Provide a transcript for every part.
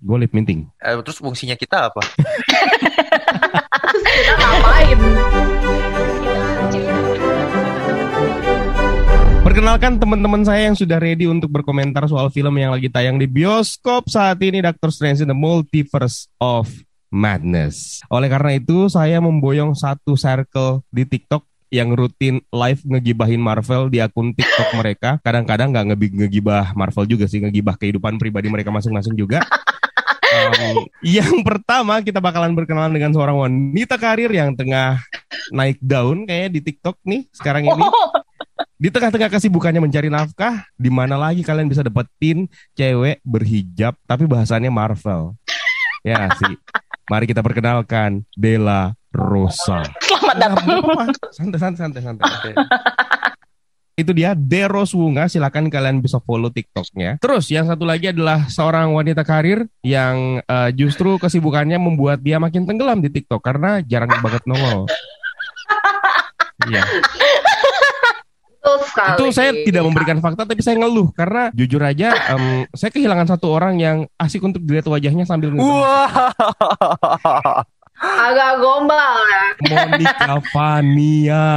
Gue lip minting. Terus fungsinya kita apa? Terus kita ngapain? Perkenalkan teman-teman saya yang sudah ready untuk berkomentar soal film yang lagi tayang di bioskop saat ini, Doctor Strange in the Multiverse of Madness. Oleh karena itu, saya memboyong satu circle di TikTok yang rutin live ngegibahin Marvel di akun TikTok mereka. Kadang-kadang nggak ngegibah Marvel juga sih, ngegibah kehidupan pribadi mereka masing-masing juga. Yang pertama kita bakalan berkenalan dengan seorang wanita karir yang tengah naik daun kayak di TikTok nih sekarang ini. Di tengah-tengah kesibukannya mencari nafkah, di mana lagi kalian bisa dapetin cewek berhijab tapi bahasannya Marvel? Ya sih. Mari kita perkenalkan Della Rosa. Selamat datang. Santai. Itu dia Deros Wunga, silakan kalian bisa follow TikToknya. Terus yang satu lagi adalah seorang wanita karir yang justru kesibukannya membuat dia makin tenggelam di TikTok karena jarang banget nongol. Iya. Itu saya tidak memberikan fakta tapi saya ngeluh karena jujur aja saya kehilangan satu orang yang asik untuk dilihat wajahnya sambil ngeluh. Agak gombal ya. Monica Vania.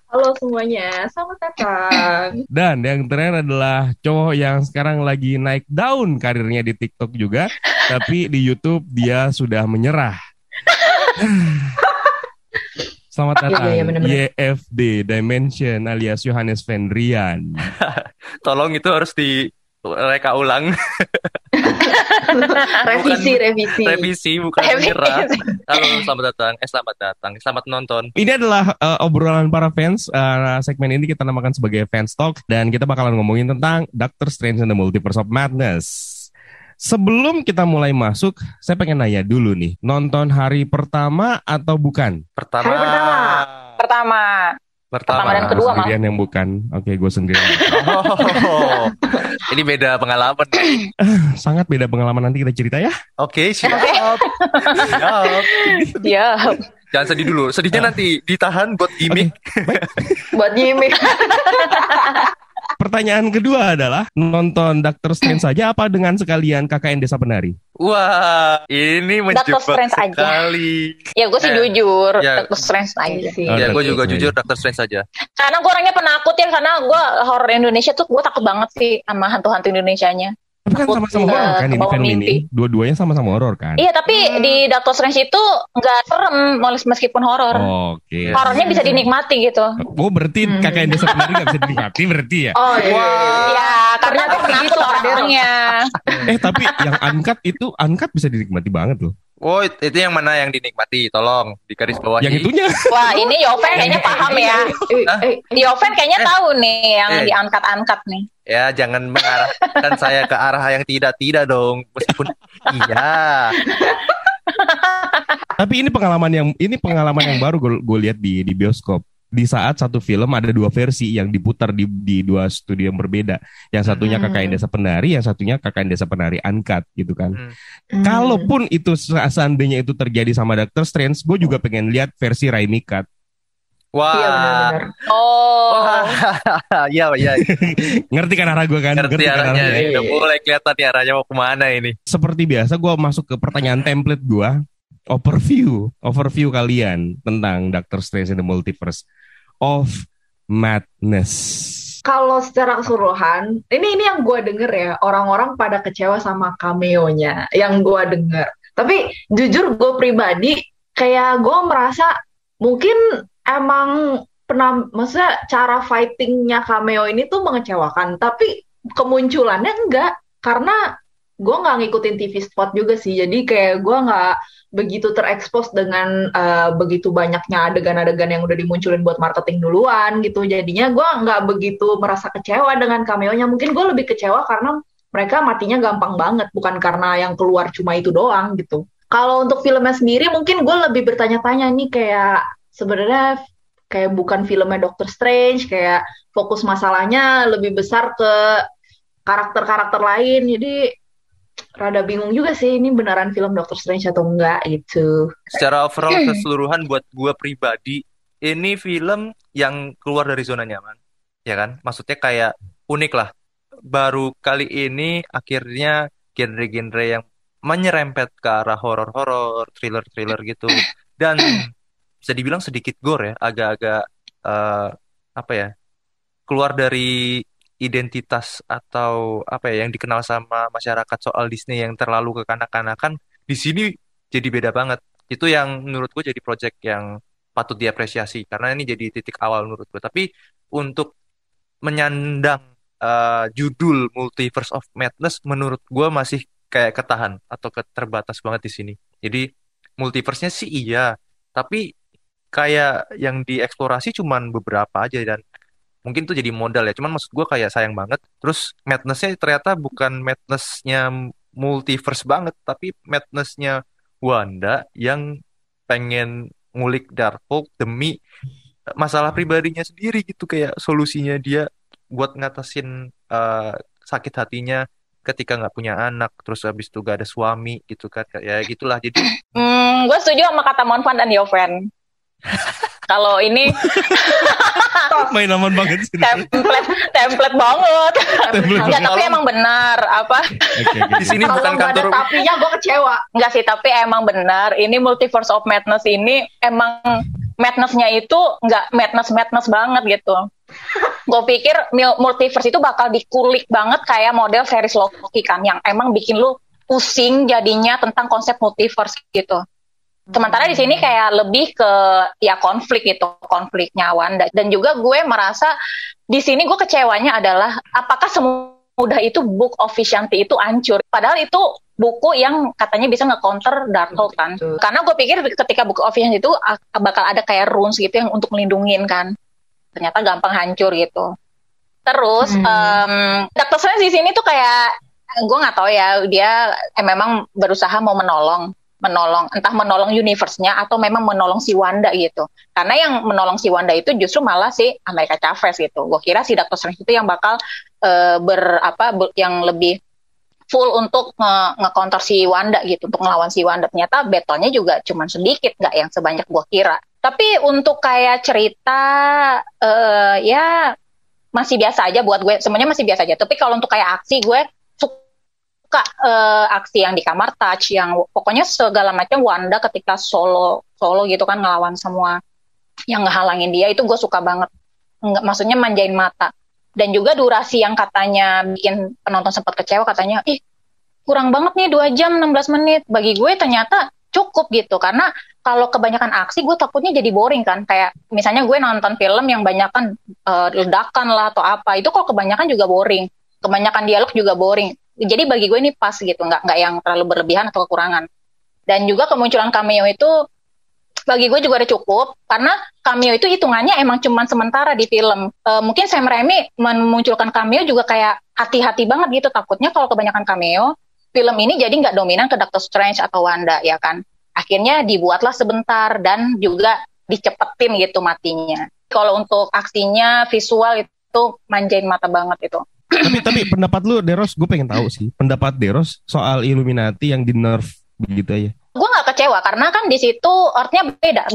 Halo semuanya, selamat datang. Dan yang terakhir adalah cowok yang sekarang lagi naik daun karirnya di TikTok juga, tapi di YouTube dia sudah menyerah. Selamat datang, YFD Dimension alias Yohanes Vendrian. Tolong itu harus direka ulang. Revisi bukan menyerah. Halo, selamat datang, selamat nonton. Ini adalah obrolan para fans. Segmen ini kita namakan sebagai Fans Talk dan kita bakalan ngomongin tentang Doctor Strange in the Multiverse of Madness. Sebelum kita mulai masuk, saya pengen nanya dulu nih, nonton hari pertama atau bukan? Pertama dan kedua mah. Sendirian yang bukan. Oke, gue sendirian. Ini beda pengalaman. Sangat beda pengalaman, nanti kita cerita ya. Oke, siap. Siap. Jangan sedih dulu. Sedihnya nanti ditahan buat gimmick. Buat gimmick. Pertanyaan kedua adalah nonton Doctor Strange saja apa dengan sekalian KKN Desa Penari? Wah, ini menjebak sekali. Ya gue sih jujur, Doctor Strange aja sih. Ya gue juga jujur Doctor Strange saja. Karena gue orangnya penakut ya, karena gue horor Indonesia tuh gue takut banget sih sama hantu-hantu Indonesianya. Tapi kan sama-sama horor kan ini film ini. Dua-duanya sama-sama horor kan? Iya, tapi di Doctor Strange itu nggak serem meskipun horor. Oke. Horornya bisa dinikmati gitu. Oh, berarti KKN Desa Penari nggak bisa dinikmati berarti ya? Oh iya. Ya, karena aku penakut orangnya. Tapi yang uncut bisa dinikmati banget loh. Oh, itu yang mana yang dinikmati? Tolong di garis bawah. Yang itunya. Wah, ini Yoven kayaknya paham ya. Yoven kayaknya tahu nih yang diangkat-angkat nih. Ya, jangan mengarahkan saya ke arah yang tidak dong. Meskipun iya. Tapi ini pengalaman yang baru gue lihat di bioskop. Di saat satu film ada dua versi yang diputar di dua studio yang berbeda. Yang satunya KKN Desa Penari, yang satunya KKN Desa Penari Uncut gitu kan. Kalaupun itu seandainya itu terjadi sama Doctor Strange, gue juga pengen lihat versi Raimi Cut. Wah. Iya benar-benar. Oh. Iya. Ngerti kan arah gue kan? Ngerti arahnya. Udah mulai kelihatan nih arahnya mau kemana ini. Seperti biasa gue masuk ke pertanyaan template gue. Overview kalian tentang Doctor Strange in the Multiverse of Madness. Kalau secara keseluruhan, ini yang gue denger ya, orang-orang pada kecewa sama cameo-nya yang gue denger. Tapi jujur gue pribadi, kayak gue merasa mungkin emang maksudnya cara fighting-nya cameo ini tuh mengecewakan, tapi kemunculannya enggak, karena gue nggak ngikutin TV spot juga sih, jadi kayak gue nggak begitu terekspos dengan begitu banyaknya adegan-adegan yang udah dimunculin buat marketing duluan gitu, jadinya gue nggak begitu merasa kecewa dengan cameo-nya. Mungkin gue lebih kecewa karena mereka matinya gampang banget, bukan karena yang keluar cuma itu doang gitu. Kalau untuk filmnya sendiri mungkin gue lebih bertanya-tanya nih, kayak sebenarnya kayak bukan filmnya Doctor Strange, kayak fokus masalahnya lebih besar ke karakter-karakter lain, jadi rada bingung juga sih ini beneran film Doctor Strange atau enggak gitu. Secara overall keseluruhan buat gue pribadi, ini film yang keluar dari zona nyaman, ya kan? Maksudnya kayak unik lah. Baru kali ini akhirnya genre-genre yang menyerempet ke arah horor-horor, thriller-thriller gitu. Dan bisa dibilang sedikit gore ya, agak-agak apa ya, keluar dari identitas atau apa ya yang dikenal sama masyarakat soal Disney yang terlalu kekanak-kanakan. Di sini jadi beda banget. Itu yang menurut gue jadi project yang patut diapresiasi karena ini jadi titik awal menurut gue. Tapi untuk menyandang judul Multiverse of Madness menurut gue masih kayak ketahan atau terbatas banget di sini. Jadi multiverse-nya sih iya, tapi kayak yang dieksplorasi cuman beberapa aja dan mungkin tuh jadi modal ya. Cuman maksud gue kayak sayang banget. Terus madness-nya ternyata bukan madness-nya multiverse banget, tapi madness-nya Wanda yang pengen ngulik Darkhold demi masalah pribadinya sendiri gitu, kayak solusinya dia buat ngatasin sakit hatinya ketika nggak punya anak, terus habis itu gak ada suami gitu kan, ya gitulah. Jadi Gue setuju sama kata Monfan dan Yoven. Kalau ini Main aman banget sih. template banget. Enggak, tapi emang benar apa? di sini Kalau bukan nggak ada kantor. tapinya gue kecewa. Enggak sih, tapi emang benar. Ini Multiverse of Madness ini emang madness-nya itu nggak madness banget gitu. Gue pikir Multiverse itu bakal dikulik banget kayak model series Loki kan, yang emang bikin lu pusing jadinya tentang konsep multiverse gitu. Sementara di sini kayak lebih ke ya konfliknya Wanda. Dan juga gue merasa di sini gue kecewanya adalah apakah semudah itu Book of Vishanti itu hancur. Padahal itu buku yang katanya bisa nge-counter Darkhold kan. Karena gue pikir ketika Book of Vishanti itu bakal ada kayak runes gitu yang untuk melindungin kan. Ternyata gampang hancur gitu. Terus Doctor Strange di sini tuh kayak gue nggak tahu ya, dia memang berusaha mau menolong entah menolong universe-nya atau memang menolong si Wanda gitu. Karena yang menolong si Wanda itu justru malah si America Chavez gitu. Gue kira si Doctor Strange itu yang bakal yang lebih full untuk nge-counter si Wanda gitu, untuk ngelawan si Wanda. Ternyata battle-nya juga cuman sedikit, nggak yang sebanyak gue kira. Tapi untuk kayak cerita ya masih biasa aja buat gue. Semuanya masih biasa aja. Tapi kalau untuk kayak aksi, gue aksi yang di kamar touch, yang pokoknya segala macam Wanda ketika solo gitu kan ngelawan semua yang ngehalangin dia, itu gue suka banget. Maksudnya manjain mata. Dan juga durasi yang katanya bikin penonton sempat kecewa, katanya kurang banget nih 2 jam 16 menit. Bagi gue ternyata cukup gitu, karena kalau kebanyakan aksi gue takutnya jadi boring kan. Kayak misalnya gue nonton film yang banyakan ledakan lah atau apa, itu kalau kebanyakan juga boring, kebanyakan dialog juga boring. Jadi bagi gue ini pas gitu, nggak yang terlalu berlebihan atau kekurangan. Dan juga kemunculan cameo itu bagi gue juga udah cukup, karena cameo itu hitungannya emang cuma sementara di film. Mungkin Sam Raimi memunculkan cameo juga kayak hati-hati banget gitu, takutnya kalau kebanyakan cameo, film ini jadi nggak dominan ke Doctor Strange atau Wanda ya kan. Akhirnya dibuatlah sebentar dan juga dicepetin gitu matinya. Kalau untuk aksinya, visual itu manjain mata banget itu. Tapi pendapat lu Deros, gue pengen tahu sih pendapat Deros soal Illuminati yang di nerf begitu aja. Gue nggak kecewa karena kan di situ Earth-nya beda,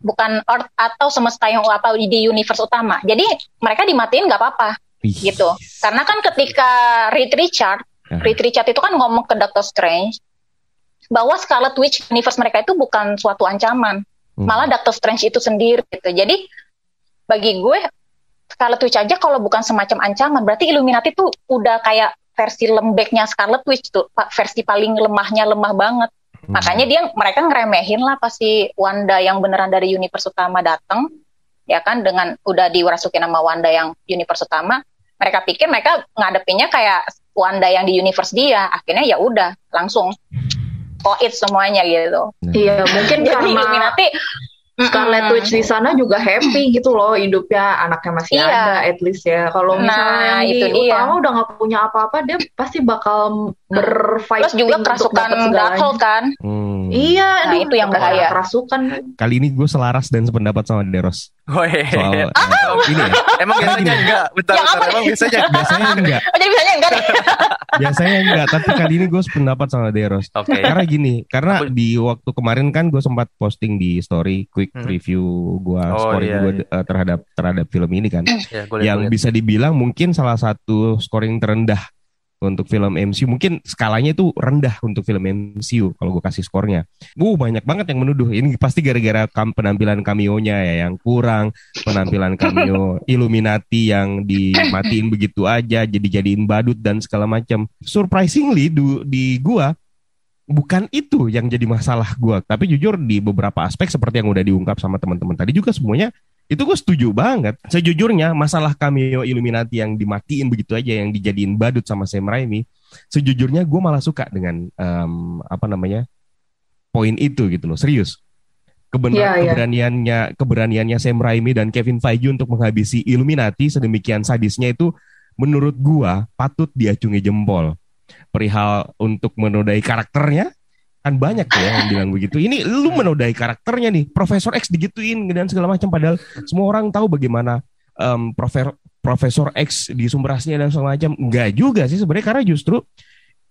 bukan Earth atau semesta yang apa di universe utama. Jadi mereka dimatiin nggak apa-apa gitu. Karena kan ketika Reed Richard itu kan ngomong ke Doctor Strange bahwa Scarlet Witch universe mereka itu bukan suatu ancaman, malah Doctor Strange itu sendiri gitu. Jadi bagi gue Scarlet Witch aja kalau bukan semacam ancaman, berarti Illuminati tuh udah kayak versi lembeknya Scarlet Witch tuh, versi paling lemahnya, lemah banget. Makanya mereka ngeremehin lah pasti Wanda yang beneran dari universe utama datang, ya kan, dengan udah diwarasukin nama Wanda yang universe utama. Mereka pikir mereka ngadepinnya kayak Wanda yang di universe dia, akhirnya ya udah langsung koit semuanya gitu. Iya, mungkin jadi karena Illuminati Scarlet Witch di sana juga happy gitu loh, hidupnya, anaknya masih ada at least ya. Kalau misalnya yang di utama udah nggak punya apa-apa, dia pasti bakal berfight. Terus juga kerasukan Darkhold kan. Iya, itu yang bahaya. Kerasukan. Kali ini gue selaras dan sependapat sama Deros. Soal ini ya. Emang biasanya enggak? Bentar, emang biasanya enggak. Jadi biasanya enggak deh. Biasanya enggak, tapi kali ini gue sependapat sama Deros. Karena gini, karena di waktu kemarin kan gue sempat posting di story quick review gue, scoring gue terhadap film ini kan, yang bisa dibilang mungkin salah satu scoring terendah untuk film MCU. Mungkin skalanya itu rendah untuk film MCU kalau gue kasih skornya. Banyak banget yang menuduh. Ini pasti gara-gara penampilan cameo-nya ya yang kurang, penampilan cameo Illuminati yang dimatiin begitu aja, jadi-jadiin badut dan segala macam. Surprisingly di gua bukan itu yang jadi masalah gua, tapi jujur di beberapa aspek seperti yang udah diungkap sama teman-teman tadi juga semuanya itu gue setuju banget. Sejujurnya masalah cameo Illuminati yang dimatiin begitu aja, yang dijadiin badut sama Sam Raimi, sejujurnya gue malah suka dengan poin itu gitu loh. Serius. Keberaniannya Sam Raimi dan Kevin Feige untuk menghabisi Illuminati sedemikian sadisnya itu menurut gue patut diacungi jempol. Perihal untuk menodai karakternya, kan banyak ya yang bilang begitu. Ini lu menodai karakternya nih, Profesor X digituin dan segala macam. Padahal semua orang tahu bagaimana Profesor X di sumber aslinya dan segala macam. Enggak juga sih sebenarnya, karena justru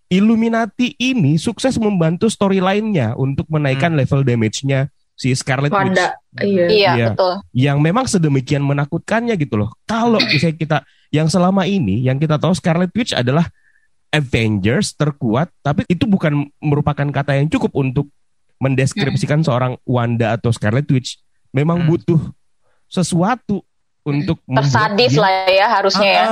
Illuminati ini sukses membantu storyline-nya untuk menaikkan level damage-nya si Scarlet Witch. Iya, betul. Yang memang sedemikian menakutkannya gitu loh. Kalau misalnya kita yang selama ini yang kita tahu Scarlet Witch adalah Avengers terkuat, tapi itu bukan merupakan kata yang cukup untuk mendeskripsikan seorang Wanda atau Scarlet Witch. Memang butuh sesuatu untuk tersadis lah ya harusnya ya.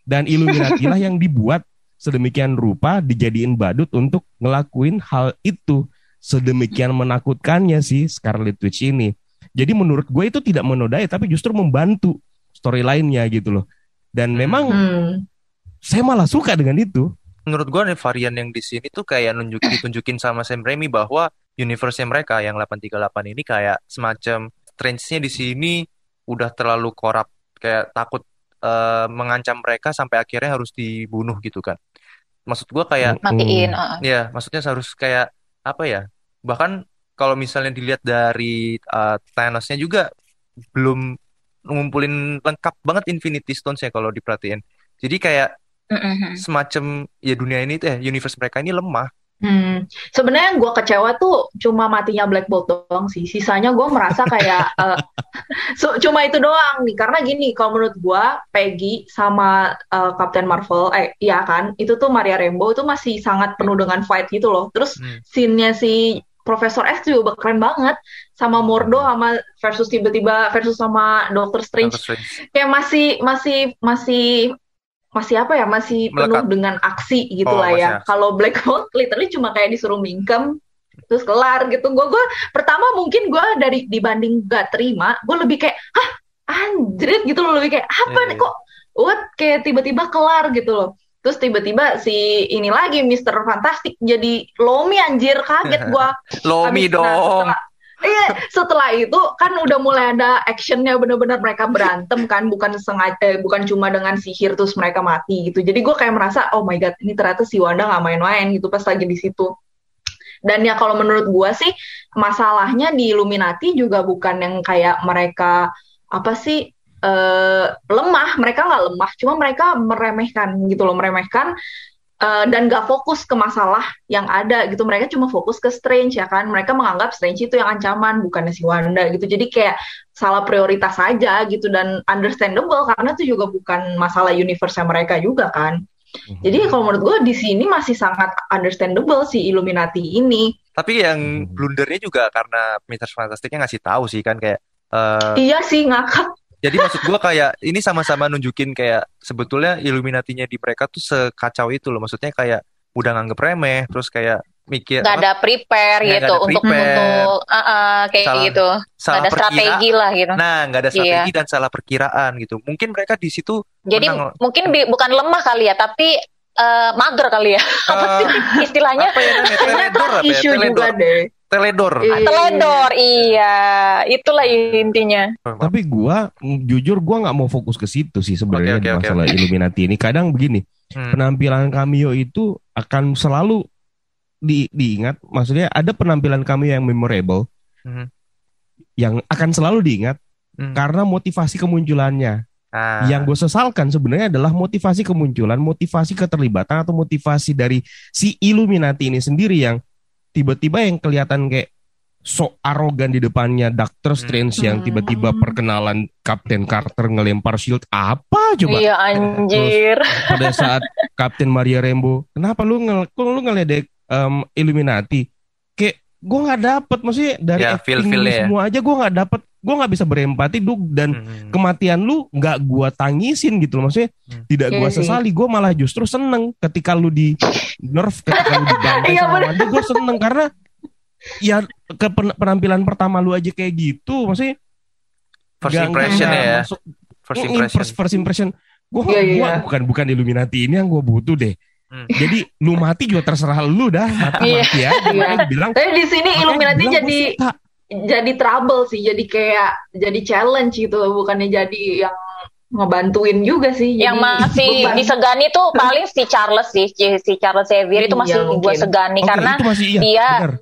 Dan Illuminati lah yang dibuat sedemikian rupa dijadiin badut untuk ngelakuin hal itu. Sedemikian menakutkannya si Scarlet Witch ini. Jadi menurut gue itu tidak menodai, tapi justru membantu storyline-nya gitu loh. Dan memang saya malah suka dengan itu. Menurut gue nih varian yang di sini tuh kayak ditunjukin sama Sam Raimi bahwa universe-nya mereka yang 838 ini kayak semacam Strange-nya di sini udah terlalu korup, kayak takut mengancam mereka sampai akhirnya harus dibunuh gitu kan. Maksud gue kayak matiin. Ya, maksudnya harus kayak apa ya? Bahkan kalau misalnya dilihat dari Thanos-nya juga belum ngumpulin lengkap banget Infinity Stones ya kalau diperhatiin. Jadi kayak semacam ya dunia ini tuh universe mereka ini lemah. Sebenarnya yang gue kecewa tuh cuma matinya Black Bolt doang sih. Sisanya gue merasa kayak cuma itu doang nih. Karena gini, kalau menurut gue Peggy sama Captain Marvel, iya kan, itu tuh Maria Rambeau itu masih sangat penuh dengan fight gitu loh. Terus scene-nya si Profesor X juga keren banget, sama Mordo sama tiba-tiba versus sama Doctor Strange. Kayak masih apa ya, masih penuh dengan aksi gitu lah ya. Kalau Black Bolt literally cuma kayak disuruh mingkem terus kelar gitu. Gue pertama mungkin gue dibanding gak terima, gue lebih kayak anjrit gitu loh, lebih kayak apa nih kok kayak tiba-tiba kelar gitu loh. Terus tiba-tiba si ini lagi Mr. Fantastic jadi Lomi, anjir, kaget gue. Lomi dong. Setelah itu kan udah mulai ada actionnya, bener-bener mereka berantem kan, bukan cuma dengan sihir terus mereka mati gitu. Jadi gue kayak merasa oh my god, ini ternyata si Wanda nggak main-main gitu pas lagi di situ. Dan ya kalau menurut gue sih masalahnya di Illuminati juga bukan yang kayak mereka lemah. Mereka nggak lemah, cuma mereka meremehkan gitu loh, dan gak fokus ke masalah yang ada gitu. Mereka cuma fokus ke Strange ya kan. Mereka menganggap Strange itu yang ancaman, bukannya si Wanda gitu. Jadi kayak salah prioritas aja gitu. Dan understandable karena itu juga bukan masalah universe-nya mereka juga kan. Jadi kalau menurut gue di sini masih sangat understandable si Illuminati ini. Tapi yang blundernya juga karena Mr. Fantastic-nya ngasih tahu sih kan kayak iya sih, ngakak. Jadi maksud gue kayak ini sama-sama nunjukin kayak sebetulnya Illuminati-nya di mereka tuh sekacau itu loh. Maksudnya kayak udah nganggep remeh, terus kayak mikir nggak ada prepare gitu untuk kayak gitu. Nggak ada strategi lah gitu. Nah, nggak ada strategi dan salah perkiraan gitu. Mungkin mereka di situ jadi mungkin bukan lemah kali ya, tapi mager kali ya. Apa sih istilahnya? Apa ya namanya? Teledor apa ya? Teledor. Teledor, iya. Itulah intinya. Tapi jujur gue nggak mau fokus ke situ sih sebenarnya di masalah Illuminati ini. Kadang begini, penampilan cameo itu akan selalu diingat. Maksudnya ada penampilan cameo yang memorable, yang akan selalu diingat karena motivasi kemunculannya. Yang gue sesalkan sebenarnya adalah motivasi kemunculan, motivasi keterlibatan atau motivasi dari si Illuminati ini sendiri yang tiba-tiba yang kelihatan kayak sok arogan di depannya Doctor Strange yang tiba-tiba perkenalan Captain Carter ngelempar shield apa coba? Iya anjir. Terus pada saat Captain Maria Rambeau, kenapa kok lu ngeledek Illuminati? Kayak gue nggak dapet, maksudnya dari Ya, acting lu feel-feel-nya ya. semua aja gue nggak dapet, gue nggak bisa berempati dan kematian lu nggak gue tangisin gitu loh, maksudnya tidak gue Iya sih. sesali, gue malah justru seneng ketika lu di nerf, ketika lu dibantai Iya, sama bener. Wanda, gue seneng karena ya penampilan pertama lu aja kayak gitu, maksudnya First nggak impression ya. masuk. First impression. First impression. Iya. Bukan Illuminati ini yang gue butuh deh. Jadi lu mati juga terserah lu dah, mati aja. Iya. Makanya gua bilang, Tapi di sini makanya Illuminati gua bilang gua suka. jadi trouble sih, jadi challenge gitu, bukannya jadi yang ngebantuin juga sih. Yang Jadi masih beban. disegani tuh paling si Charles sih, si Charles Xavier itu Iya, masih gue mungkin. segani Oke, karena itu masih iya, dia, benar.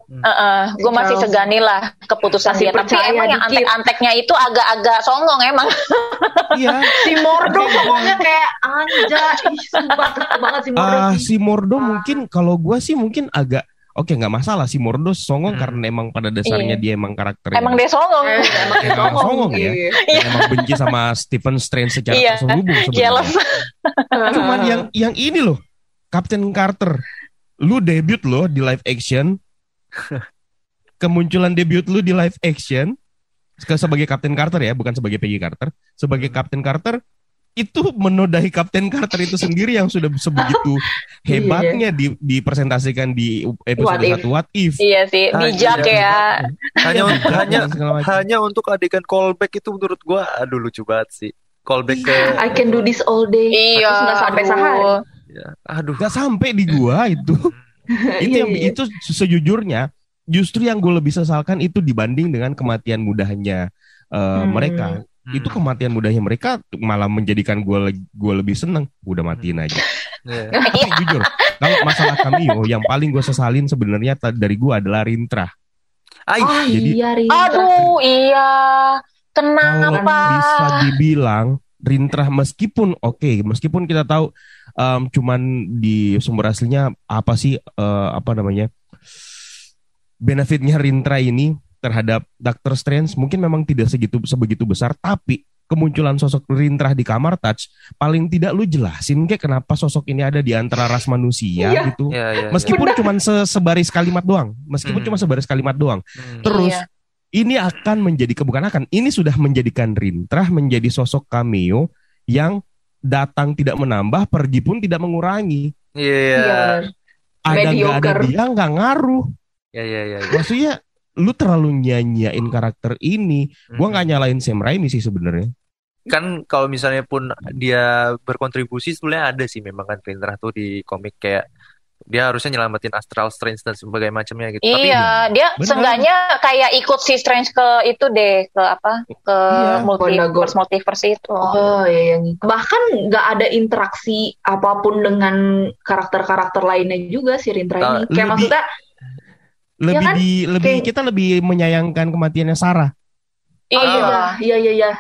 gue masih Charles. segani lah keputusan Masih dia. Tapi percaya emang yang dikit. antek-anteknya itu agak-agak songong emang. Iya. Si Mordo ngomongnya kayak anjay, sumpah kesel banget si Mordo sih. Si Mordo mungkin kalau gue sih mungkin agak oke, nggak masalah si Mordo songong karena emang pada dasarnya Iya. dia emang karakternya Emang dia songong. Emang Emang songong ya. iya. yang emang benci sama Stephen Strange secara Iya, terselubung sebenarnya. jealous. Cuman yang ini loh, Captain Carter, lu debut loh di live action, kemunculan debut lu di live action sebagai Captain Carter ya, bukan sebagai Peggy Carter, sebagai Captain Carter itu menodai Captain Carter itu sendiri yang sudah sebegitu hebatnya dipresentasikan di episode What If. 1 What If. Iya sih, bijak ya. Hanya untuk adegan callback itu menurut gua aduh lucu banget sih. Callback ke I can do this all day. Iya, Terus nggak sampai aduh. sehari. ya, aduh. Gak sampai di gua itu. Iya. Itu sejujurnya justru yang gue lebih sesalkan itu dibanding dengan kematian mudahnya mereka. Itu kematian mudahnya mereka malah menjadikan gue lebih seneng. Udah matiin aja. Iya. Tapi jujur, kalau masalah cameo yang paling gue sesalin sebenarnya dari gue adalah Rintrah. Ah Jadi- iya Rita. Aduh, iya. Kalau Kenapa? bisa dibilang Rintrah meskipun kita tahu cuman di sumber aslinya apa sih benefitnya Rintrah ini terhadap Doctor Strange mungkin memang tidak sebegitu besar, tapi kemunculan sosok Rintrah di Kamar Touch paling tidak lu jelasin kayak kenapa sosok ini ada di antara ras manusia Iya. gitu. Iya. Meskipun cuma sebaris kalimat doang, cuma sebaris kalimat doang. Terus Iya. ini akan menjadi ini sudah menjadikan Rintrah menjadi sosok cameo yang datang tidak menambah, pergi pun tidak mengurangi. Iya. Ada nggak ada Mediocre. dia nggak ngaruh. Iya. Maksudnya lu terlalu nyanyain karakter ini. Gua nggak nyalain Sam Raimi sih sebenarnya. Kan kalau misalnya pun dia berkontribusi sebenarnya ada sih memang kan Rintrah tuh di komik kayak dia harusnya nyelamatin Astral Strange dan sebagainya macamnya gitu. Tapi Iya, dia bener. seenggaknya kayak ikut si Strange ke itu deh, ke apa? Ke Iya, multiverse itu. Oh iya yang bahkan nggak ada interaksi apapun dengan karakter-karakter lainnya juga si Rintra ini. Kayak Lebih- maksudnya Lebih Ya kan? kita lebih menyayangkan kematiannya Sarah. Iya.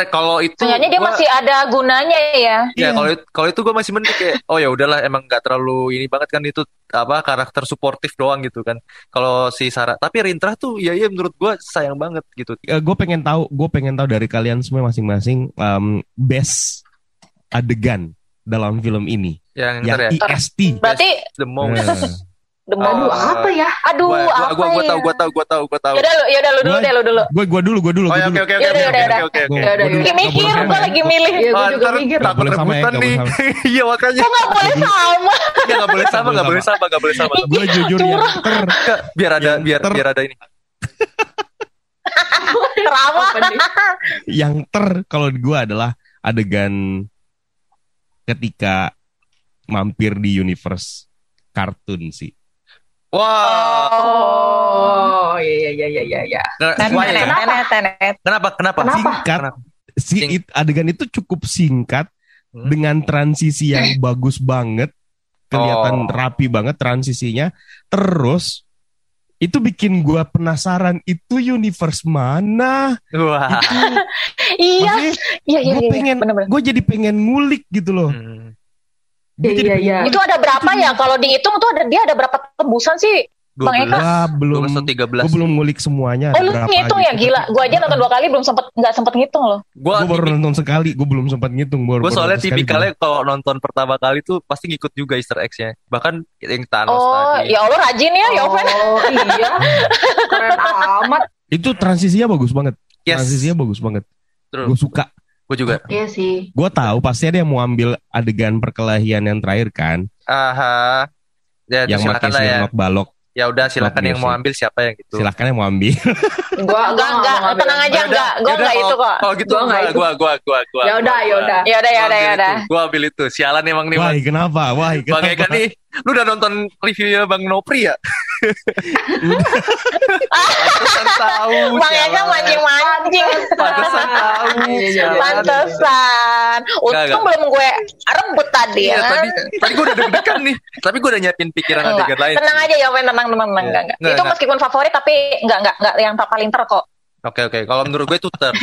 kalau itu Seenggaknya dia gua- masih ada gunanya ya. Ya kalau itu gue masih mending kayak oh ya udahlah emang nggak terlalu ini banget kan itu apa karakter suportif doang gitu kan. Kalau si Sarah tapi Rintrah tuh ya menurut gue sayang banget gitu. Gue pengen tahu dari kalian semua masing-masing best adegan dalam film ini Yang yang ntar ya IST. Berarti the most. the aduh most. apa ya? Aduh, apa Gua ya? tahu. Yaudah lu dulu. Gue dulu. Oh ya oke. Yaudah. Oke. Ya udah, Lagi mikir, gue lagi milih. Iya gue juga Ntar mikir. takut Nggak boleh sama ya, rebutan nggak nih. boleh Iya makanya. Kok gak boleh sama? Ya nggak boleh sama. Gue jujur yang Biar ada ini. Drama. Apa nih? kalau gue adalah adegan ketika mampir di universe kartun sih. Wah. Oh iya. Kenapa? Singkat. Adegan itu cukup singkat dengan transisi yang bagus banget, kelihatan rapi banget transisinya. Terus itu bikin gue penasaran itu universe mana? Wah. Iya. Bener-bener. Gue jadi pengen ngulik gitu loh. Iya. Itu ada berapa ya? Kalau dihitung tuh dia ada berapa tembusan sih? Bang Eka? Gua 12 atau 13. belum ngulik semuanya. Oh lu ngitung ya, gila. Gue aja nonton 2 kali nggak sempet ngitung loh. Gua baru nonton sekali, gue belum sempat ngitung. Gue soalnya tipikalnya kalau nonton pertama kali tuh pasti ngikut juga Easter eggs-nya. Bahkan yang Thanos tadi. Ya Allah rajin ya, Yoven. Iya. Keren amat. Itu transisinya bagus banget. Yes. Transisinya bagus banget. Gue suka. Gue juga. Iya sih. Gue tahu pasti ada yang mau ambil adegan perkelahian yang terakhir kan. Aha. Ya, yang pakai Smirnoff balok. Ya udah silakan yang mau ambil siapa yang gitu. Silakan yang mau ambil. Gua enggak, tenang aja enggak. Gua enggak itu kok. Oh gitu gua. Ya udah. Gua ambil itu. Sialan emang nih. Wah, kenapa? Bang Eka nih, lu udah nonton reviewnya Bang Nopri ya? Pantesan tahu. Bang Eka mancing-mancing. Pantesan tahu. Pantesan. Untung belum gue rebut tadi ya. Tadi gue udah deg-degan nih. Tapi gue udah nyiapin pikiran adegan lain. Tenang aja ya, tenang. Enggak. Itu meskipun favorit tapi enggak yang paling ter kok. Oke. Kalau menurut gue itu ter.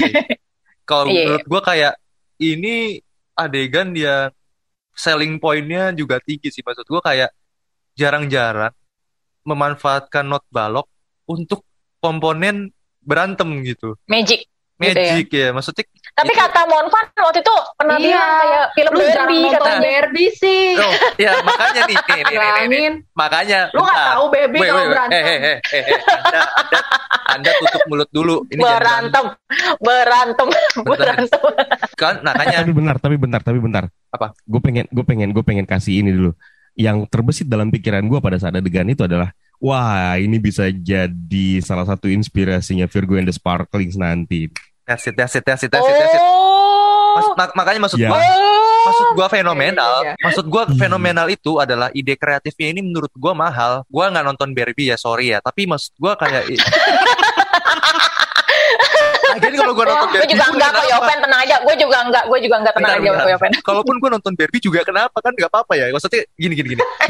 Kalau menurut gue kayak ini adegan yang selling point-nya juga tinggi sih. Maksud gue kayak jarang-jarang memanfaatkan not balok untuk komponen berantem gitu. Magic gitu ya. Maksudnya tapi itu, kata Monvan waktu itu pernah bilang kayak film Barbie katanya. Barbie sih. Oh, ya makanya nih. Makanya lu nggak tahu Barbie kalau berantem. Anda tutup mulut dulu. Ini berantem. Kan makanya. Tapi bentar. Apa? Gue pengen kasih ini dulu. Yang terbesit dalam pikiran gue pada saat adegan itu adalah, wah ini bisa jadi salah satu inspirasinya Virgo and the Sparklings nanti. That's it. Makanya maksud gue fenomenal. Iya. Maksud gue fenomenal itu adalah ide kreatifnya ini menurut gue mahal. Gue nggak nonton Barbie ya, sorry ya. Tapi maksud gue kayak Lagian kalau gue nonton Barbie juga enggak kok Yoven, tenang aja. Gue juga enggak tenang aja kok Yoven. Kalaupun gue nonton Barbie juga kenapa kan nggak apa-apa ya. Maksudnya gini.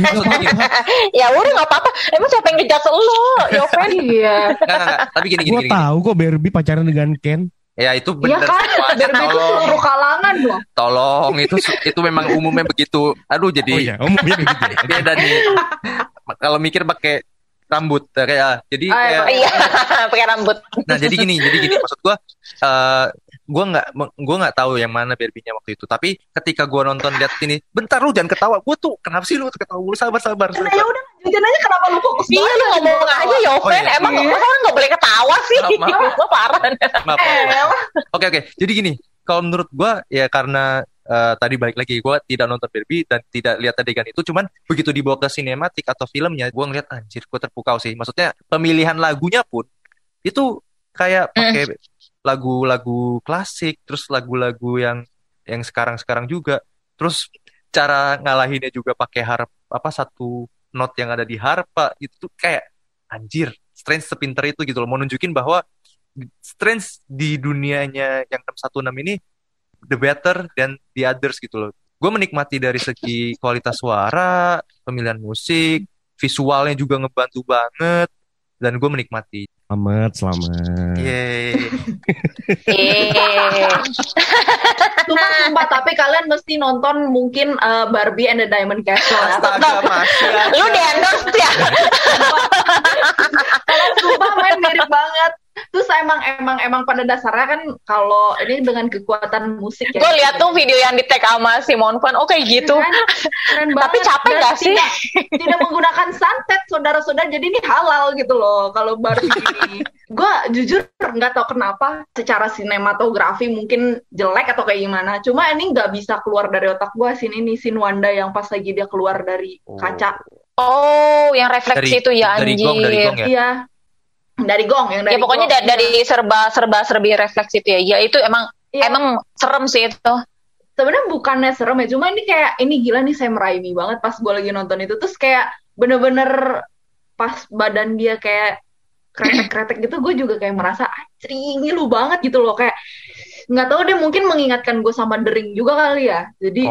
Maksudnya gini. Ya udah nggak apa-apa. Emang siapa yang dijudge lo, Yoven? Iya. Enggak. Tapi gini. Gue tahu kok Barbie pacaran dengan Ken. Ya itu benar. Iya kan, Barbie itu seluruh kalangan loh. Tolong, itu memang umumnya begitu. Aduh jadi. Oh iya, umumnya begitu. Beda nih. Kalau mikir pakai rambut kayak jadi kayak iya pakai rambut. Nah jadi gini maksud gue nggak tahu yang mana Barbie-nya waktu itu, tapi ketika gue nonton lihat ini, bentar lu jangan ketawa, gue tuh kenapa sih lu ketawa, lu sabar. Ya udah lanjutin aja, kenapa lu fokus iya lu ngomong aja Yoven. Emang orang nggak boleh ketawa sih. Gue parah. Oke jadi gini, kalau menurut gue ya karena tadi balik lagi, gue tidak nonton Barbie dan tidak lihat adegan itu, cuman begitu dibawa ke sinematik atau filmnya, gue ngeliat anjir, gue terpukau sih. Maksudnya pemilihan lagunya pun itu kayak pakai lagu-lagu klasik, terus lagu-lagu yang sekarang juga, terus cara ngalahinnya juga pakai satu not yang ada di harpa itu tuh kayak anjir, Strange sepinter itu gitu loh, mau nunjukin bahwa Strange di dunianya yang 616 ini the better than the others gitu loh. Gue menikmati dari segi kualitas suara, pemilihan musik, visualnya juga ngebantu banget, dan gue menikmati. Selamat. Yeay. Sumpah, tapi kalian mesti nonton mungkin Barbie and the Diamond Castle. Astaga, lu di-endorse ya? Kalau sumpah main mirip banget. Terus emang pada dasarnya kan kalau ini dengan kekuatan musik ya. Gue lihat tuh video yang di tag sama Simon Van, oke gitu. Keren banget. Tapi capek gak sih? Tidak menggunakan santet, saudara-saudara. Jadi ini halal gitu loh kalau Barbie ini. Gue jujur nggak tahu kenapa secara sinematografi mungkin jelek atau kayak gimana. Cuma ini nggak bisa keluar dari otak gue scene Wanda yang pas lagi dia keluar dari kaca. Oh, yang refleksi itu ya anjir. Dari gong ya? Iya. Dari gong yang dari. Ya pokoknya gong, dari serba-serbi refleksi itu ya. Ya itu emang serem sih itu. Sebenarnya bukannya serem ya, cuma ini gila nih, Sam Raimi banget pas gue lagi nonton itu. Terus kayak bener-bener pas badan dia kayak kretek-kretek gitu, gue juga kayak merasa anjing lu banget gitu loh, kayak nggak tahu deh, mungkin mengingatkan gue sama The Ring juga kali ya. Jadi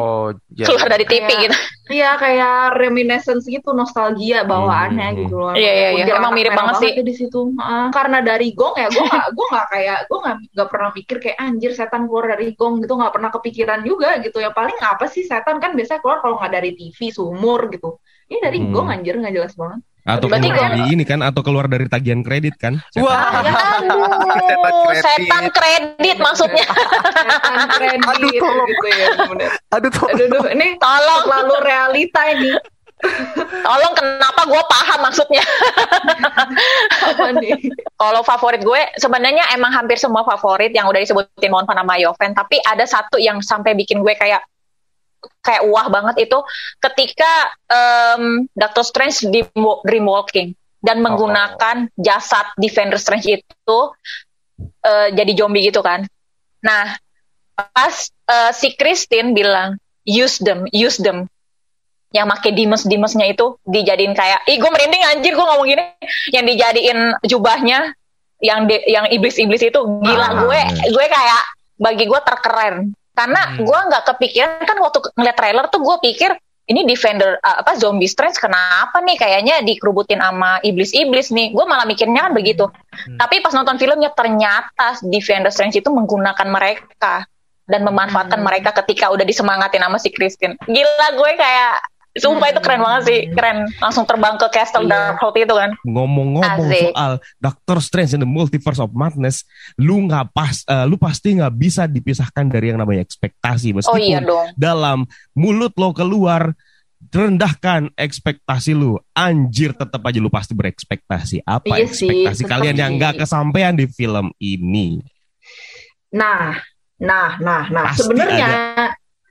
keluar dari TV gitu. Iya, kayak reminiscence gitu, nostalgia bawaannya gitu loh. Iya. Emang mirip banget sih di situ. Karena dari gong ya, gue nggak pernah mikir kayak anjir setan keluar dari gong gitu, nggak pernah kepikiran juga gitu ya. Paling apa sih setan kan biasanya keluar kalau nggak dari TV sumur gitu. Ini dari gong anjir, nggak jelas banget. Atau Berarti keluar gua- dari ini kan, atau keluar dari tagihan kredit kan? Wah, Aduh, setan kredit maksudnya. Setan kredit Aduh, tolong. gitu ya. Bener. aduh tuh. Aduh, ini Tolong. terlalu realita ini. Tolong, kenapa gue paham maksudnya. Apa nih? Kalau favorit gue sebenarnya emang hampir semua favorit yang udah disebutin Mon sama Yoven, tapi ada satu yang sampai bikin gue kayak wah banget itu ketika Doctor Strange di Dreamwalking dan menggunakan jasad Defender Strange itu jadi zombie gitu kan. Nah, pas si Christine bilang use them, yang make dimers-dimersnya itu dijadiin kayak, gue merinding anjir gue ngomong gini, yang dijadiin jubahnya yang iblis-iblis itu gila. Gue kayak, bagi gue terkeren karena gue nggak kepikiran kan waktu ngeliat trailer tuh gue pikir ini Defender Zombie Strange kenapa nih kayaknya dikerubutin sama iblis-iblis nih, gue malah mikirnya kan begitu. Tapi pas nonton filmnya ternyata Defender Strange itu menggunakan mereka dan memanfaatkan mereka ketika udah disemangatin sama si Christine. Gila, gue kayak sumpah itu keren banget sih, keren. Langsung terbang ke Castle Darkhold itu kan. Ngomong-ngomong Asik. soal Doctor Strange in the Multiverse of Madness, lu pasti nggak bisa dipisahkan dari yang namanya ekspektasi. Meskipun Oh iya dong. dalam mulut lo keluar rendahkan ekspektasi lu, anjir tetap aja lu pasti berekspektasi. Apa Iya sih, ekspektasi tetap kalian yang sih. nggak kesampaian di film ini? Nah, Pasti sebenarnya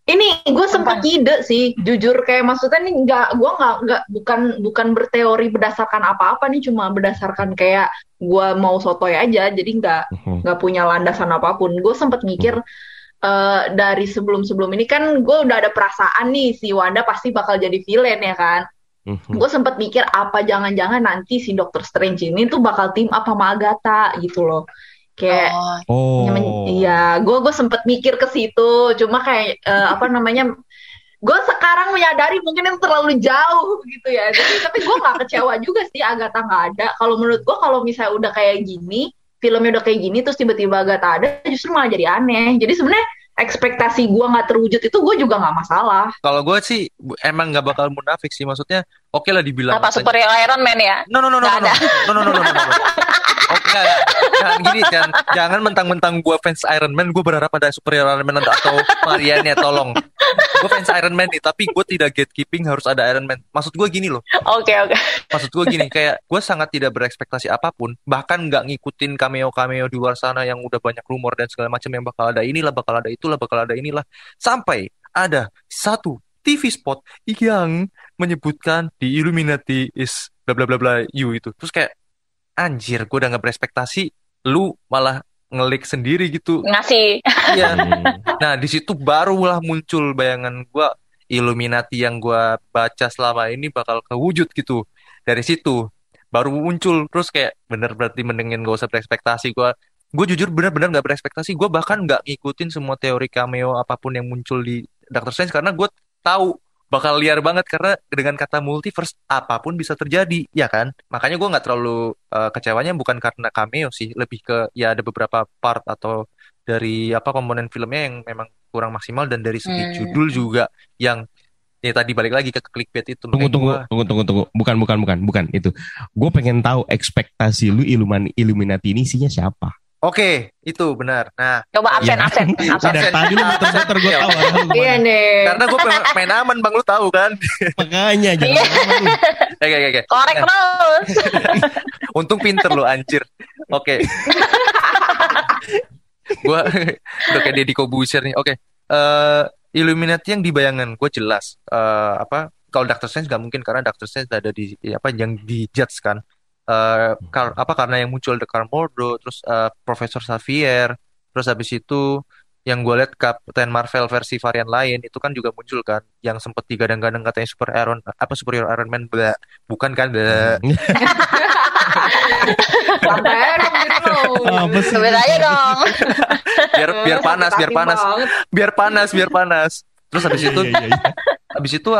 ini gue sempet ide sih, jujur kayak maksudnya nih gue nggak bukan berteori berdasarkan apa-apa nih, cuma berdasarkan kayak gue mau sotoy aja, jadi nggak punya landasan apapun. Gue sempet mikir dari sebelum ini kan gue udah ada perasaan nih si Wanda pasti bakal jadi villain ya kan. Gue sempet mikir apa jangan-jangan nanti si Doctor Strange ini tuh bakal team up sama Agatha gitu loh. Kayak iya, gue sempet mikir ke situ, cuma kayak gue sekarang menyadari mungkin itu terlalu jauh gitu ya. Tapi gue nggak kecewa juga sih Agatha nggak ada. Kalau menurut gue kalau misalnya udah kayak gini, filmnya udah kayak gini, terus tiba-tiba Agatha ada, justru malah jadi aneh. Jadi sebenarnya ekspektasi gue nggak terwujud itu gue juga nggak masalah. Kalau gue sih emang nggak bakal munafik sih, maksudnya oke lah dibilang Apa superhero Iron Man ya? No. Oke, jangan mentang-mentang gue fans Iron Man, gue berharap ada superhero Iron Man atau Marianne, tolong. Gue fans Iron Man nih, tapi gue tidak gatekeeping harus ada Iron Man. Maksud gue gini loh. Oke. Maksud gue gini, kayak gue sangat tidak berekspektasi apapun, bahkan nggak ngikutin cameo-cameo di luar sana yang udah banyak rumor dan segala macam yang bakal ada inilah, bakal ada itulah, bakal ada inilah. Sampai ada satu TV spot yang menyebutkan di Illuminati is bla bla bla bla you itu. Terus kayak anjir, gue udah gak berekspektasi, lu malah ngelik sendiri gitu. Ngasih. Iya. Nah, di situ barulah muncul bayangan gue, Illuminati yang gue baca selama ini bakal kewujud gitu. Dari situ baru muncul, terus kayak bener berarti mendingin gak usah berekspektasi. Gue jujur benar-benar gak berekspektasi. Gue bahkan gak ngikutin semua teori cameo apapun yang muncul di Doctor Strange, karena gue tahu bakal liar banget, karena dengan kata multiverse apapun bisa terjadi, ya kan? Makanya gue nggak terlalu kecewanya bukan karena cameo sih, lebih ke ya ada beberapa part atau dari komponen filmnya yang memang kurang maksimal, dan dari segi judul juga yang ya tadi balik lagi ke clickbait itu. Tunggu. Bukan itu. Gue pengen tahu ekspektasi lu Illuminati ini isinya siapa? Oke, itu benar. Nah, coba absen. Dari tadi lu muter-muter gue tahu. Iya nih. Karena gue main aman bang, lu tahu kan? Makanya jangan lama lu. Oke. Korek terus. Untung pinter lu anjir. Oke. Gue udah kayak Deddy Kobusier nih. Oke. Illuminati yang dibayangan gue jelas. Kalau Doctor Strange nggak mungkin, karena Doctor Strange ada di yang dijudge kan. Karena yang muncul The Karl Mordo, terus Profesor Xavier, terus habis itu yang gue lihat Captain Marvel versi varian lain itu kan juga muncul kan, yang sempet digadang-gadang katanya superhero Iron Man, bukan kan? Sebut aja dong. biar panas. Terus habis itu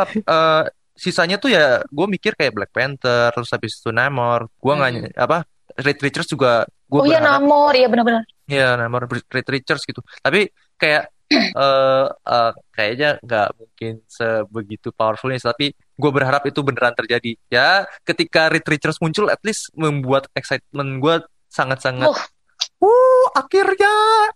sisanya tuh ya gue mikir kayak Black Panther, terus habis itu Namor. Gue nggak Reed Richards juga gue Namor, iya benar-benar. Iya, Namor, Reed Richards gitu. Tapi kayak kayaknya nggak mungkin sebegitu powerfulnya, tapi gue berharap itu beneran terjadi. Ya, ketika Reed Richards muncul, at least membuat excitement gue sangat-sangat. Uh, Akhirnya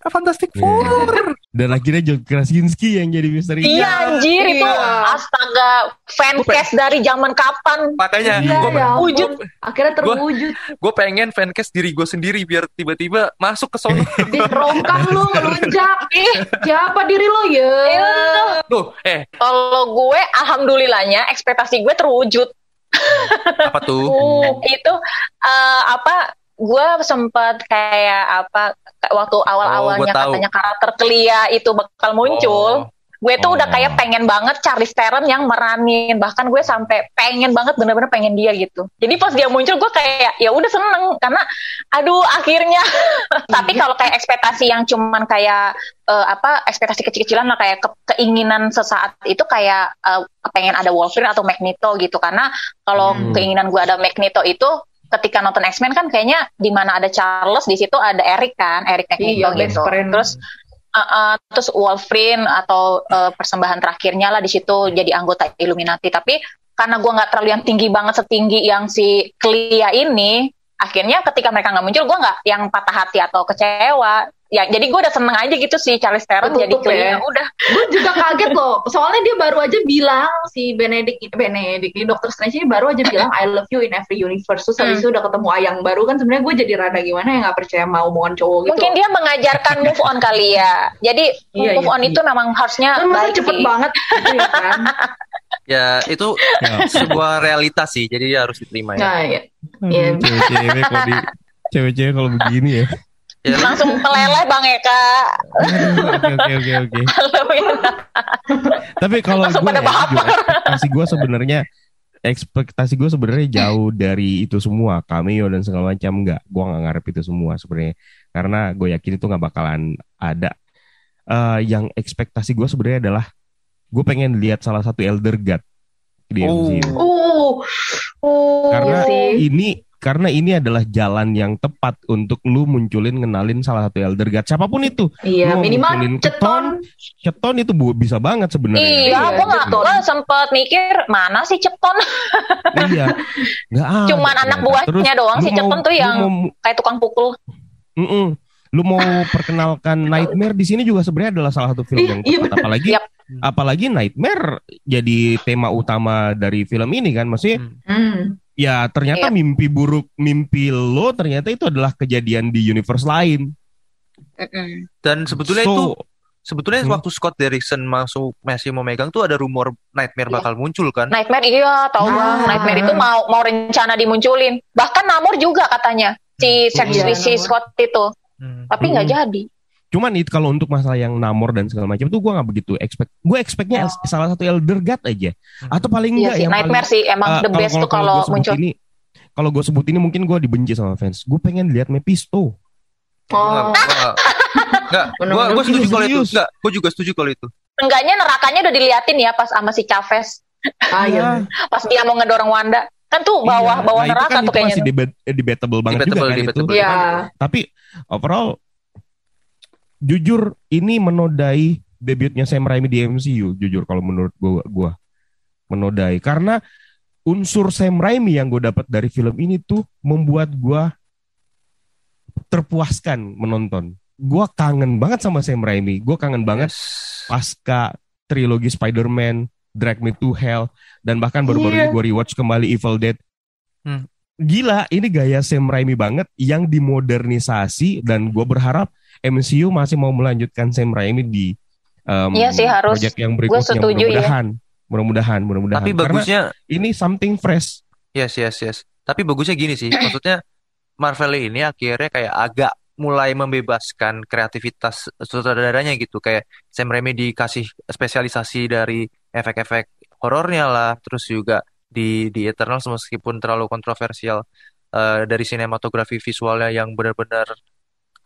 Fantastic Iya. Four. Dan akhirnya John Krasinski yang jadi misteri. iya anjir itu Iya. astaga fancast dari zaman kapan? Makanya Iya, gue ya ampun. wujud. Akhirnya terwujud. pengen fancast diri gue sendiri biar tiba-tiba masuk ke sono. Di rongkang lu ngelunjak. Siapa diri lo ya? Tuh, Kalau gue alhamdulillahnya ekspektasi gue terwujud. apa tuh? Itu apa? Gue sempat kayak apa waktu awal-awalnya gua tahu. katanya karakter Clea itu bakal muncul. Gue tuh udah kayak pengen banget Charlize Theron yang meranin, bahkan gue sampai pengen banget bener-bener pengen dia gitu. Jadi pas dia muncul gue kayak ya udah seneng karena aduh akhirnya. Tapi kalau kayak ekspektasi yang cuman kayak ekspektasi kecil-kecilan lah kayak keinginan sesaat itu kayak pengen ada Wolverine atau Magneto gitu, karena kalau keinginan gue ada Magneto itu ketika nonton X-Men kan kayaknya di mana ada Charles di situ ada Eric Magneto Iya, best gitu. friend. Terus Wolverine atau persembahan terakhirnya lah di situ jadi anggota Illuminati. Tapi karena gue nggak terlalu yang tinggi banget setinggi yang si Clea ini, akhirnya ketika mereka nggak muncul gue nggak yang patah hati atau kecewa. Ya jadi gue udah seneng aja gitu si Charlize Theron jadi Clea. Udah. Gue juga kaget loh. Soalnya dia baru aja bilang si Benedict di Doctor Strange ini baru aja bilang I love you in every universe. Terus habis itu udah ketemu Ayang baru kan sebenarnya gue jadi rada gimana ya nggak percaya mau omongan cowok gitu. Mungkin dia mengajarkan move on kali ya. Jadi move on itu memang harusnya baik cepet sih. banget gitu ya kan. Ya itu sebuah realitas sih, jadi harus diterima ya. Nah, ya. Aduh, cewek-cewek kalau cewek-cewek kalau begini ya. Ya, Langsung meleleh Bang Eka. Oke. Tapi kalau Langsung gue pada ekspektasi gue sebenarnya jauh dari itu semua, cameo dan segala macam. Enggak, gue nggak ngarep itu semua sebenarnya, karena gue yakin itu nggak bakalan ada. Yang ekspektasi gue sebenarnya adalah gue pengen lihat salah satu Elder God di MCU. Karena ini adalah jalan yang tepat untuk lu munculin ngenalin salah satu Elder God siapapun itu. Iya, Lu minimal munculin Ceton itu bisa banget sebenarnya. Iya, gue sempet mikir mana sih Ceton? Iya, nggak ada. Cuman anak buahnya doang si Ceton tuh yang kayak tukang pukul. Lu mau perkenalkan Nightmare di sini juga sebenarnya adalah salah satu film yang tepat. Apalagi Nightmare jadi tema utama dari film ini kan, maksudnya. Ya ternyata mimpi lo ternyata itu adalah kejadian di universe lain. Dan sebetulnya waktu Scott Derrickson masih mau megang tuh ada rumor Nightmare bakal muncul kan? Nightmare tahu Bang. Nightmare itu mau rencana dimunculin. Bahkan Namor juga katanya si Scott itu. Tapi nggak jadi. Cuman itu kalau untuk masalah yang Namor dan segala macam tuh gue nggak begitu expect. Gue expectnya salah satu Elder God aja. Atau paling enggak yang Nightmare paling, sih emang the best tuh kalau muncul. Kalau gue sebut ini mungkin gue dibenci sama fans. Gue pengen lihat Mephisto. Gue setuju kalau itu. Gue juga setuju kalau itu. Enggaknya nerakanya udah diliatin ya pas sama si Chavez. Iya. Pas dia mau ngedorong Wanda. Kan tuh bawah neraka kan tuh kayaknya. Itu masih debatable banget juga kan itu. Iya. Tapi overall jujur ini menodai debutnya Sam Raimi di MCU. Jujur kalau menurut gue menodai, karena unsur Sam Raimi yang gue dapat dari film ini tuh membuat gue terpuaskan menonton. Gue kangen banget sama Sam Raimi. Gue kangen banget pasca trilogi Spider-Man, Drag Me to Hell, dan bahkan baru-baru ini gue rewatch kembali Evil Dead. Gila, ini gaya Sam Raimi banget yang dimodernisasi, dan gue berharap MCU masih mau melanjutkan Sam Raimi di proyek yang berikutnya. Mudah-mudahan. Tapi bagusnya karena ini something fresh. Yes. Tapi bagusnya gini sih, maksudnya Marvel ini akhirnya kayak agak mulai membebaskan kreativitas sutradaranya gitu. Kayak Sam Raimi dikasih spesialisasi dari efek-efek horornya lah, terus juga di Eternals meskipun terlalu kontroversial, dari sinematografi visualnya yang benar-benar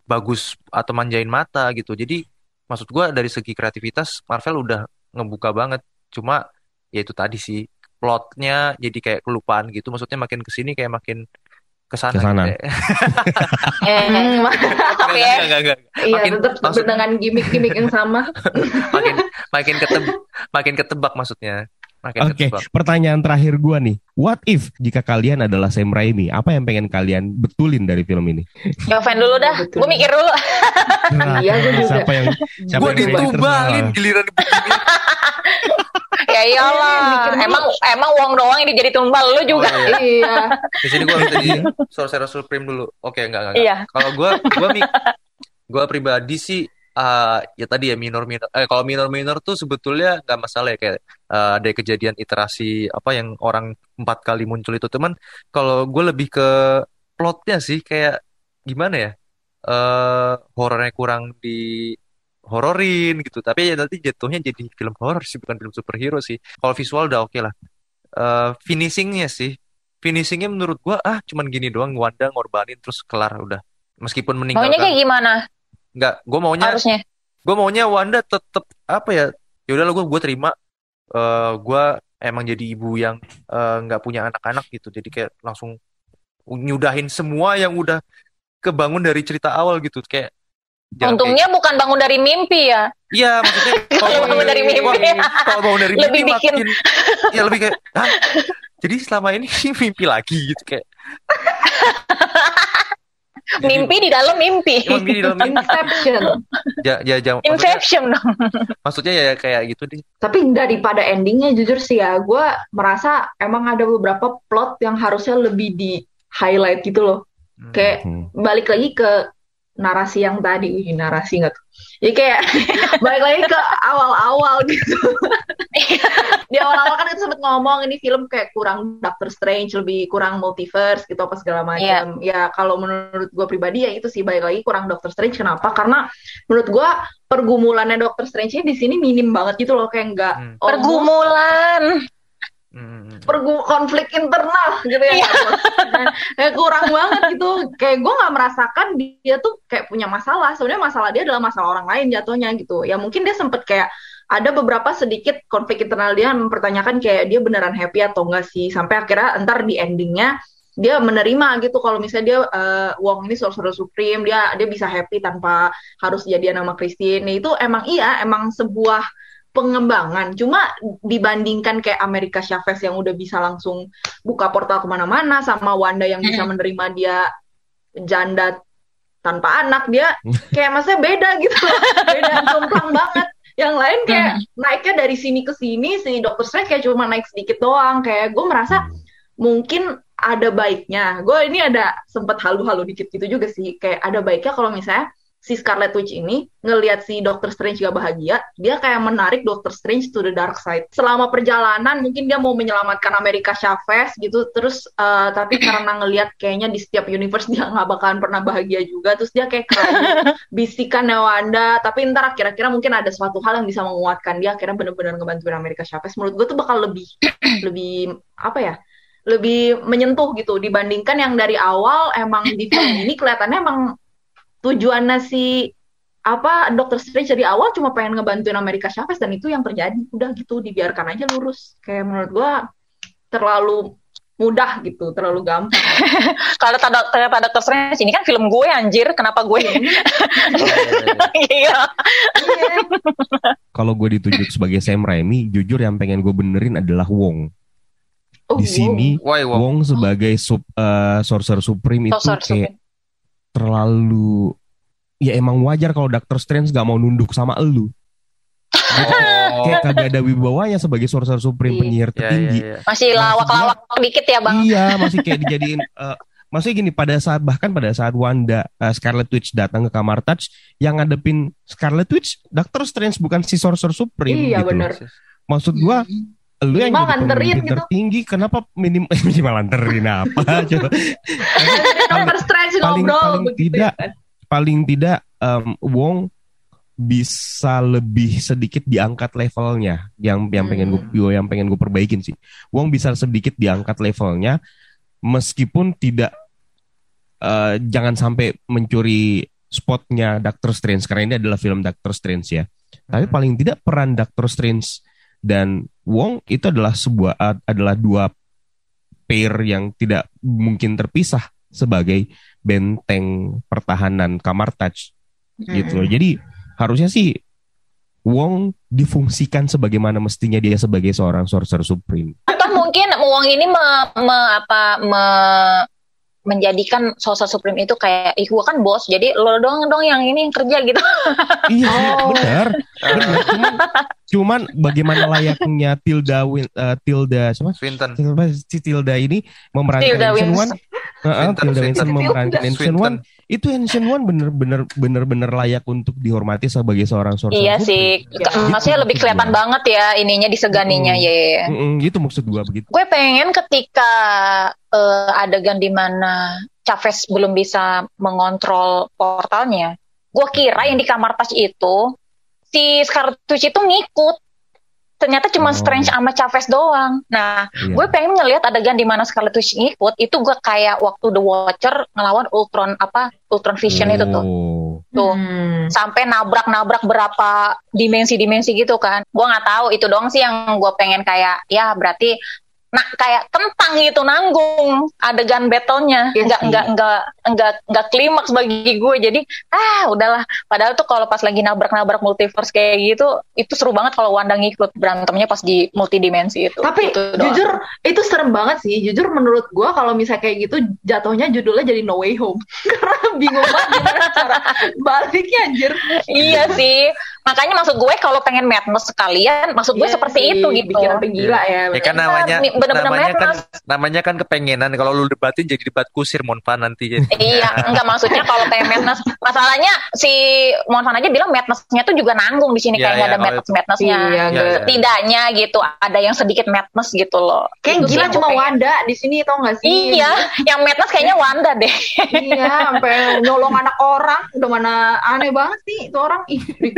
bagus atau manjain mata gitu. Jadi maksud gue dari segi kreativitas Marvel udah ngebuka banget. Cuma ya itu tadi sih, plotnya jadi kayak kelupaan gitu. Maksudnya makin kesini kayak makin ke sana Kesana. gitu ya. Maaf ya. Enggak. Iya, Makin tetap maksud dengan gimmick-gimmick yang sama. makin makin ketebak maksudnya. Makin Oke, ketebak. pertanyaan terakhir gua nih. What if jika kalian adalah Sam Raimi? Apa yang pengen kalian betulin dari film ini? Joven dulu dah. Betul. Gue mikir dulu. Iya, gue juga. Siapa yang Gue ready ditumbalin terserah. giliran begini. Ya iyalah. Mikir dulu. Emang uang doang ini jadi tumbal lu juga. Oh, iya. Iya. Di sini gue harus jadi Sorcerer Supreme dulu. Oke, enggak. Iya. Kalau gue pribadi sih ya tadi ya minor. Kalau minor tuh sebetulnya nggak masalah ya, kayak ada kejadian iterasi apa yang orang 4 kali muncul itu. Teman, kalau gue lebih ke plotnya sih, kayak gimana ya? Horornya kurang di hororin gitu. Tapi ya nanti jatuhnya jadi film horor sih, bukan film superhero sih. Kalau visual udah oke lah. Finishingnya menurut gua cuman gini doang, Wanda ngorbanin terus kelar udah, meskipun Maunya kayak meninggalkan. gimana Nggak, harusnya? gue maunya Wanda tetep apa ya, ya udahlah, gue terima. Gue emang jadi ibu yang nggak punya anak-anak gitu, jadi kayak langsung nyudahin semua yang udah kebangun dari cerita awal gitu, kayak jangan Untungnya bukan bangun dari mimpi ya. iya, maksudnya Kalau bangun dari mimpi. kalau bangun dari Lebih mimpi bikin- makin ya lebih kayak jadi selama ini mimpi lagi gitu, kayak jadi Mimpi di dalam mimpi. emang gini dalam mimpi. Inception. Inception dong. maksudnya ya kayak gitu deh. Tapi daripada endingnya, jujur sih ya, gue merasa emang ada beberapa plot yang harusnya lebih di highlight gitu loh. Kayak balik lagi ke narasi yang tadi, narasi nggak tuh? Ya kayak balik lagi ke awal-awal gitu. Di awal-awal kan kita sempat ngomong ini film kayak kurang Doctor Strange, lebih kurang multiverse gitu apa segala macam. Ya kalau menurut gue pribadi ya itu sih, balik lagi kurang Doctor Strange. Kenapa? Karena menurut gue pergumulannya Doctor Strange di sini minim banget gitu loh, kayak nggak Pergumulan. konflik internal gitu ya. Kayak kurang banget gitu. Kayak gue nggak merasakan dia tuh kayak punya masalah. Sebenarnya masalah dia adalah masalah orang lain jatuhnya gitu. Ya mungkin dia sempet kayak ada beberapa sedikit konflik internal, dia mempertanyakan kayak dia beneran happy atau enggak sih. Sampai akhirnya ntar di endingnya dia menerima gitu kalau misalnya dia Wong ini Sorcerer Supreme, dia bisa happy tanpa harus jadian sama Christine. Itu emang sebuah pengembangan. Cuma dibandingkan kayak America Chavez yang udah bisa langsung buka portal kemana-mana, sama Wanda yang bisa menerima dia janda tanpa anak, dia kayak maksudnya beda gitu. Beda, jomplang banget. Yang lain kayak naiknya dari sini ke sini, si Dr. Strange kayak cuma naik sedikit doang. Kayak gue merasa mungkin ada baiknya. Gue ini ada sempet halu-halu dikit gitu juga sih. Kayak ada baiknya kalau misalnya si Scarlet Witch ini ngelihat si Doctor Strange gak bahagia, dia kayak menarik Doctor Strange to the dark side. Selama perjalanan mungkin dia mau menyelamatkan America Chavez gitu, terus tapi karena ngelihat kayaknya di setiap universe dia gak bakalan pernah bahagia juga, terus dia kayak kerayu bisikannya Wanda, tapi ntar kira-kira mungkin ada suatu hal yang bisa menguatkan dia, akhirnya benar-benar ngebantuin America Chavez. Menurut gue tuh bakal lebih apa ya, lebih menyentuh gitu dibandingkan yang dari awal. Emang di film ini kelihatannya emang tujuannya si Doctor Strange dari awal cuma pengen ngebantuin America Chavez, dan itu yang terjadi. Udah gitu, dibiarkan aja lurus. Kayak menurut gua terlalu mudah gitu, terlalu gampang. Kalau kata Doctor Strange ini kan film gue anjir, kenapa gue? Iya. Kalau gue ditunjuk sebagai Sam Raimi, jujur yang pengen gue benerin adalah Wong. Di sini Wong sebagai Sorcerer Supreme itu kayak terlalu, ya emang wajar kalau Doctor Strange gak mau nunduk sama elu. Kayak kagak ada wibawanya sebagai Sorcerer Supreme, penyihir tertinggi. Masih lawak-lawak dikit ya bang. Iya, masih kayak dijadiin maksudnya gini, pada saat Wanda Scarlet Witch datang ke kamar Touch, yang ngadepin Scarlet Witch Doctor Strange, bukan si Sorcerer Supreme. Iya, gitu. bener. Maksud gua, lu yang jadi pemimpin gitu tertinggi, kenapa minimal anterin apa coba? paling tidak Wong bisa lebih sedikit diangkat levelnya. Yang pengen gue perbaikin sih, Wong bisa sedikit diangkat levelnya, meskipun tidak jangan sampai mencuri spotnya Doctor Strange, karena ini adalah film Doctor Strange ya. Tapi paling tidak peran Doctor Strange dan Wong itu adalah dua pair yang tidak mungkin terpisah sebagai benteng pertahanan Kamar-Taj gitu loh. Jadi harusnya sih Wong difungsikan sebagaimana mestinya dia sebagai seorang Sorcerer Supreme. Atau mungkin Wong ini menjadikan Sorcerer Supreme itu kayak, ih gua kan bos, jadi lo dong yang ini yang kerja gitu. Iya sih, benar. Cuman bagaimana layaknya Tilda Swinton. si Tilda ini memerankan Tilda Ancient One. Swinton. Tilda Winston memerankan Ancient Swinton. One. Itu Ancient One bener-bener layak untuk dihormati sebagai seorang Sorcerer Iya Supreme. sih, maksudnya lebih kelihatan banget ya ininya diseganinya ya. Gitu maksud gua begitu. Gue pengen ketika adegan di mana Chavez belum bisa mengontrol portalnya, gue kira yang di Kamar-Taj itu si Scarlet Witch itu ngikut. Ternyata cuma Strange sama Chavez doang. Nah, gue pengen ngelihat adegan di mana Scarlet Witch ngikut, itu gue kayak waktu The Watcher ngelawan Ultron Vision itu tuh. Tuh, sampai nabrak berapa dimensi gitu kan. Gue nggak tahu, itu doang sih yang gue pengen kayak, ya berarti kayak kentang gitu nanggung adegan battle-nya. Enggak klimaks bagi gue. Jadi udahlah. Padahal tuh kalau pas lagi nabrak multiverse kayak gitu, itu seru banget kalau Wanda ngikut berantemnya pas di multidimensi itu. Tapi gitu jujur itu serem banget sih. Jujur menurut gue kalau misalnya kayak gitu jatuhnya judulnya jadi No Way Home. Karena bingung banget gimana cara baliknya anjir. Iya sih. Makanya maksud gue kalau pengen madness sekalian, maksud gue seperti itu gitu. Bikin sampai gila ya. Ya kan namanya kan kepengenan. Kalau lu debatin jadi debat kusir Monfan nanti jadi. Iya, enggak maksudnya kalau pengen madness. Masalahnya si Monfan aja bilang madness-nya tuh juga nanggung di sini kayak ada madness-madness-nya. Setidaknya gitu, ada yang sedikit madness gitu loh. Kayak gila cuma Wanda di sini tau gak sih? Iya, yang madness kayaknya Wanda deh. Iya, sampai nyolong anak orang, udah mana aneh banget nih itu orang.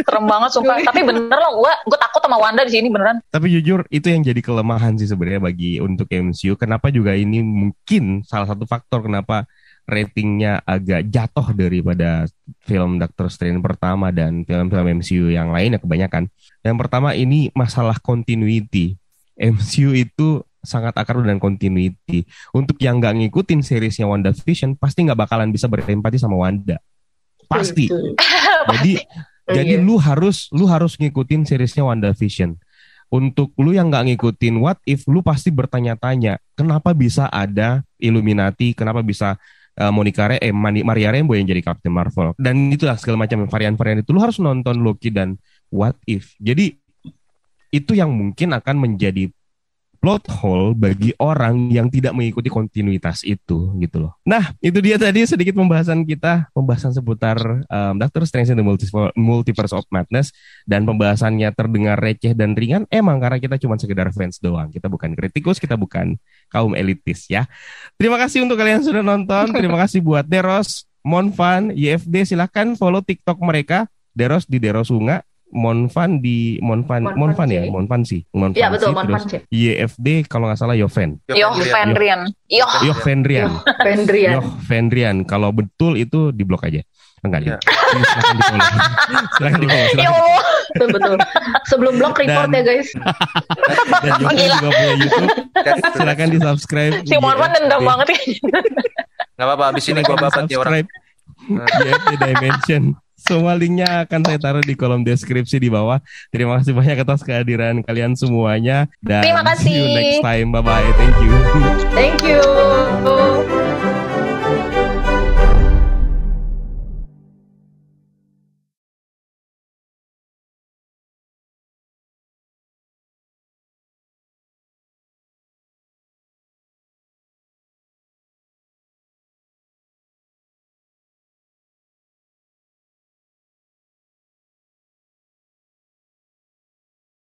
Serem banget sumpah. Tapi bener loh, gue takut sama Wanda di sini beneran. Tapi jujur itu yang jadi kelemahan sih sebenarnya bagi untuk MCU. Kenapa juga ini mungkin salah satu faktor kenapa ratingnya agak jatuh daripada film Doctor Strange pertama dan film-film MCU yang lainnya kebanyakan. Yang pertama ini masalah continuity. MCU itu sangat akar dengan continuity. Untuk yang nggak ngikutin seriesnya WandaVision pasti nggak bakalan bisa berempati sama Wanda. Pasti. Jadi lu harus ngikutin seriesnya WandaVision. Untuk lu yang nggak ngikutin What If, lu pasti bertanya-tanya kenapa bisa ada Illuminati, kenapa bisa Maria Rambeau yang jadi Captain Marvel, dan itulah segala macam varian-varian itu. Lu harus nonton Loki dan What If. Jadi itu yang mungkin akan menjadi plot hole bagi orang yang tidak mengikuti kontinuitas itu gitu loh. Nah, itu dia tadi sedikit pembahasan seputar Doctor Strange in the Multiverse of Madness, dan pembahasannya terdengar receh dan ringan emang karena kita cuma sekedar fans doang. Kita bukan kritikus, kita bukan kaum elitis ya. Terima kasih untuk kalian sudah nonton. Terima kasih buat Deros, Monfan, YFD, silahkan follow TikTok mereka. Deros di Deros Unga, Monfan di Monfan ya, Monfan sih. Iya betul, Monfan sih. YFD kalau nggak salah Yofen. Yofendrian. Kalau betul itu diblok aja. Enggak ya. Silakan di follow. Betul. Sebelum blok report ya guys. Dan Yofen juga punya YouTube. Silakan di subscribe. Si Monfan dendam banget ya. Nggak apa-apa, abis ini gue babat ya orang. YFD Dimension. Semua linknya akan saya taruh di kolom deskripsi di bawah. Terima kasih banyak atas kehadiran kalian semuanya. Dan terima kasih. See you next time. Bye-bye. Thank you. Thank you.